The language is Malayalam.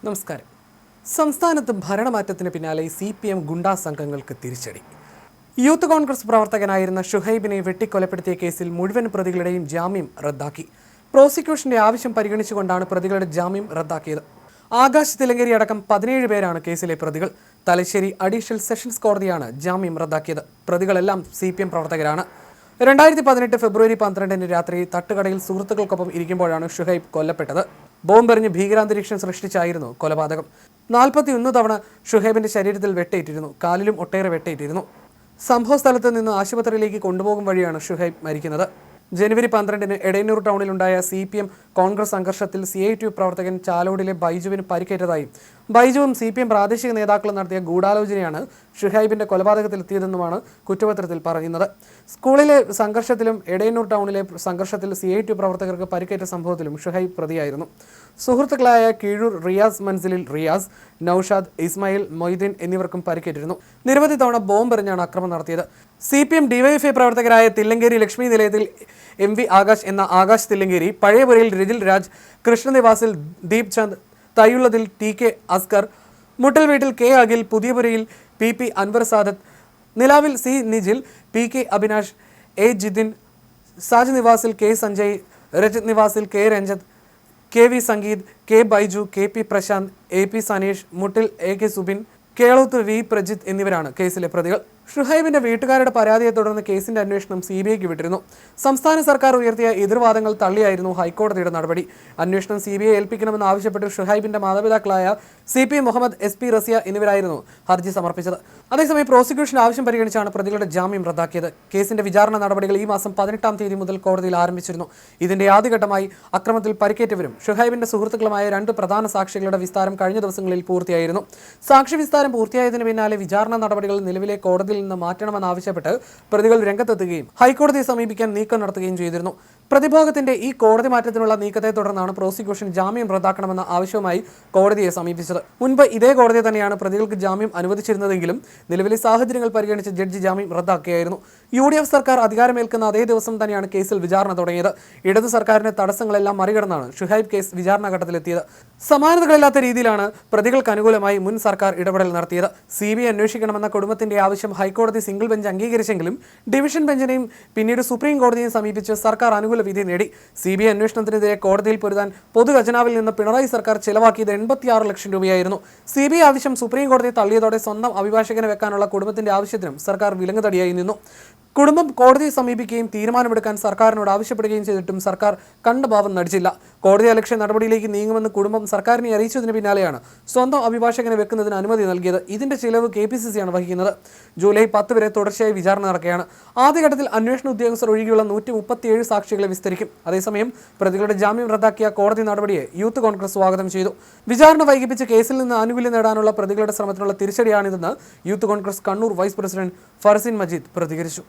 നമസ്കാരം. സംസ്ഥാനത്ത് ഭരണമാറ്റത്തിന് പിന്നാലെ CPM ഗുണ്ടാ സംഘങ്ങൾക്ക് തിരിച്ചടി. യൂത്ത് കോൺഗ്രസ് പ്രവർത്തകനായിരുന്ന ഷുഹൈബിനെ വെട്ടിക്കൊലപ്പെടുത്തിയ കേസിൽ മുഴുവൻ പ്രതികളുടെയും ജാമ്യം റദ്ദാക്കി. പ്രോസിക്യൂഷന്റെ ആവശ്യം പരിഗണിച്ചുകൊണ്ടാണ് പ്രതികളുടെ ജാമ്യം റദ്ദാക്കിയത്. ആകാശ് തിലങ്കേരി അടക്കം 17 പേരാണ് കേസിലെ പ്രതികൾ. തലശ്ശേരി അഡീഷണൽ സെഷൻസ് കോടതിയാണ് ജാമ്യം റദ്ദാക്കിയത്. പ്രതികളെല്ലാം CPM പ്രവർത്തകരാണ്. 2018 ഫെബ്രുവരി 12 രാത്രി തട്ടുകടയിൽ സുഹൃത്തുക്കൾക്കൊപ്പം ഇരിക്കുമ്പോഴാണ് ഷുഹൈബ് കൊല്ലപ്പെട്ടത്. ബോംബെറിഞ്ഞ് ഭീകരാന്തരീക്ഷം സൃഷ്ടിച്ചായിരുന്നു കൊലപാതകം. 41 തവണ ഷുഹൈബിന്റെ ശരീരത്തിൽ വെട്ടേറ്റിരുന്നു. കാലിലും ഒട്ടേറെ വെട്ടേറ്റിരുന്നു. സംഭവ സ്ഥലത്ത് നിന്ന് ആശുപത്രിയിലേക്ക് കൊണ്ടുപോകും വഴിയാണ് ഷുഹൈബ് മരിക്കുന്നത്. ജനുവരി 12 എടയന്നൂർ ടൗണിലുണ്ടായ CPM കോൺഗ്രസ് സംഘർഷത്തിൽ CITU പ്രവർത്തകൻ ചാലോടിലെ ബൈജുവിന് പരിക്കേറ്റതായും ബൈജുവും CPM പ്രാദേശിക നേതാക്കളും നടത്തിയ ഗൂഢാലോചനയാണ് ഷുഹൈബിന്റെ കൊലപാതകത്തിലെത്തിയതെന്നുമാണ് കുറ്റപത്രത്തിൽ പറയുന്നത്. സ്കൂളിലെ സംഘർഷത്തിലും എടയന്നൂർ ടൗണിലെ സംഘർഷത്തിൽ CITU പ്രവർത്തകർക്ക് പരിക്കേറ്റ സംഭവത്തിലും ഷുഹൈബ് പ്രതിയായിരുന്നു. സുഹൃത്തുക്കളായ കീഴൂർ റിയാസ് മൻസിലിൽ റിയാസ്, നൌഷാദ്, ഇസ്മായിൽ, മൊയ്തീൻ എന്നിവർക്കും പരിക്കേറ്റിരുന്നു. നിരവധി തവണ ബോംബെറിഞ്ഞാണ് അക്രമം നടത്തിയത്. CPM DYFI പ്രവർത്തകരായ തില്ലങ്കേരി ലക്ഷ്മി നിലയത്തിൽ MV ആകാശ് എന്ന ആകാശ് തില്ലങ്കേരി, പഴയപുരയിൽ രജിൽ രാജ്, കൃഷ്ണനിവാസിൽ ദീപ് ചന്ദ്, തയ്യുള്ളതിൽ TK അസ്കർ, മുട്ടൽ വീട്ടിൽ K അഖിൽ, പുതിയപുരയിൽ PP അൻവർ സാദത്ത്, നിലാവിൽ C Nijil, PK Abhinash, A Jithin, Saj നിവാസിൽ K Sanjay, Rajith നിവാസിൽ K രഞ്ജത്ത്, KV Sangeeth, K Baiju, KP Prashant, AP Saneesh, Muttil AK Subin, Keloth V Prajith എന്നിവരാണ് കേസിലെ പ്രതികൾ. ഷുഹൈബിന്റെ വീട്ടുകാരുടെ പരാതിയെ തുടർന്ന് കേസിന്റെ അന്വേഷണം CBIക്ക് വിട്ടിരുന്നു. സംസ്ഥാന സർക്കാർ ഉയർത്തിയ എതിർവാദങ്ങൾ തള്ളിയായിരുന്നു ഹൈക്കോടതിയുടെ നടപടി. അന്വേഷണം CBI ഏൽപ്പിക്കണമെന്ന് ആവശ്യപ്പെട്ട് ഷുഹൈബിന്റെ മാതാപിതാക്കളായ CP മുഹമ്മദ്, SP റസിയ എന്നിവരായിരുന്നു ഹർജി സമർപ്പിച്ചത്. അതേസമയം പ്രോസിക്യൂഷൻ ആവശ്യം പരിഗണിച്ചാണ് പ്രതികളുടെ ജാമ്യം റദ്ദാക്കിയത്. കേസിന്റെ വിചാരണ നടപടികൾ ഈ മാസം 18-ാം തീയതി മുതൽ കോടതിയിൽ ആരംഭിച്ചിരുന്നു. ഇതിന്റെ ആദ്യഘട്ടമായി അക്രമത്തിൽ പരിക്കേറ്റവരും ഷുഹൈബിന്റെ സുഹൃത്തുക്കളുമായ 2 പ്രധാന സാക്ഷികളുടെ വിസ്താരം കഴിഞ്ഞ ദിവസങ്ങളിൽ പൂർത്തിയായിരുന്നു. സാക്ഷി വിസ്താരം പൂർത്തിയായതിനു പിന്നാലെ വിചാരണ നടപടികൾ നിലവിലെ കോടതിയിൽ നിന്ന് മാറ്റണമെന്നാവശ്യപ്പെട്ട് പ്രതികൾ രംഗത്തെത്തുകയും ഹൈക്കോടതിയെ സമീപിക്കാൻ നീക്കം നടത്തുകയും ചെയ്തിരുന്നു. പ്രതിഭാഗത്തിന്റെ ഈ കോടതി മാറ്റത്തിനുള്ള നീക്കത്തെ തുടർന്നാണ് പ്രോസിക്യൂഷൻ ജാമ്യം റദ്ദാക്കണമെന്ന ആവശ്യവുമായി കോടതിയെ സമീപിച്ചത്. മുൻപ് ഇതേ കോടതി തന്നെയാണ് പ്രതികൾക്ക് ജാമ്യം അനുവദിച്ചിരുന്നതെങ്കിലും നിലവിലെ സാഹചര്യങ്ങൾ പരിഗണിച്ച് ജഡ്ജി ജാമ്യം റദ്ദാക്കുകയായിരുന്നു. UDF സർക്കാർ അധികാരമേൽക്കുന്ന അതേ ദിവസം തന്നെയാണ് കേസിൽ വിചാരണ തുടങ്ങിയത്. ഇടതു സർക്കാരിന്റെ തടസ്സങ്ങളെല്ലാം മറികടന്നാണ് ഷുഹൈബ് കേസ് വിചാരണ ഘട്ടത്തിലെത്തിയത്. സമാനതകളില്ലാത്ത രീതിയിലാണ് പ്രതികൾക്ക് അനുകൂലമായി മുൻ സർക്കാർ ഇടപെടൽ നടത്തിയത്. CBI അന്വേഷിക്കണമെന്ന കുടുംബത്തിന്റെ ആവശ്യം ഹൈക്കോടതി സിംഗിൾ ബെഞ്ച് അംഗീകരിച്ചെങ്കിലും ഡിവിഷൻ ബെഞ്ചിനെയും പിന്നീട് സുപ്രീം കോടതിയെയും സമീപിച്ച് സർക്കാർ അനുകൂല വിധി നേടി. CBI അന്വേഷണത്തിനെതിരെ കോടതിയിൽ പൊരുതാൻ പൊതുഖജനാവിൽ നിന്ന് പിണറായി സർക്കാർ ചെലവാക്കിയത് 86 ലക്ഷം രൂപയായിരുന്നു. CBI ആവശ്യം സുപ്രീം കോടതി തള്ളിയതോടെ സ്വന്തം അഭിഭാഷകനെ വെക്കാനുള്ള കുടുംബത്തിന്റെ ആവശ്യത്തിനും സർക്കാർ വിലങ്ങുതടിയായി നിന്നു. കുടുംബം കോടതിയെ സമീപിക്കുകയും തീരുമാനമെടുക്കാൻ സർക്കാരിനോട് ആവശ്യപ്പെടുകയും ചെയ്തിട്ടും സർക്കാർ കണ്ട ഭാവം നടിച്ചില്ല. കോടതി അലക്ഷ്യ നടപടിയിലേക്ക് നീങ്ങുമെന്ന് കുടുംബം സർക്കാരിനെ അറിയിച്ചതിന് പിന്നാലെയാണ് സ്വന്തം അഭിഭാഷകനെ വെക്കുന്നതിന് അനുമതി നൽകിയത്. ഇതിന്റെ ചിലവ് KPCC ആണ് വഹിക്കുന്നത്. ജൂലൈ 10 വരെ തുടർച്ചയായി വിചാരണ നടക്കുകയാണ്. ആദ്യഘട്ടത്തിൽ അന്വേഷണ ഉദ്യോഗസ്ഥർ ഒഴികെയുള്ള 137 സാക്ഷികളെ വിസ്തരിക്കും. അതേസമയം പ്രതികളുടെ ജാമ്യം റദ്ദാക്കിയ കോടതി നടപടിയെ യൂത്ത് കോൺഗ്രസ് സ്വാഗതം ചെയ്തു. വിചാരണ വൈകിപ്പിച്ച് കേസിൽ നിന്ന് ആനുകൂല്യം നേടാനുള്ള പ്രതികളുടെ ശ്രമത്തിനുള്ള തിരിച്ചടിയാണിതെന്ന് യൂത്ത് കോൺഗ്രസ് കണ്ണൂർ വൈസ് പ്രസിഡന്റ് ഫർസിൻ മജീദ് പ്രതികരിച്ചു.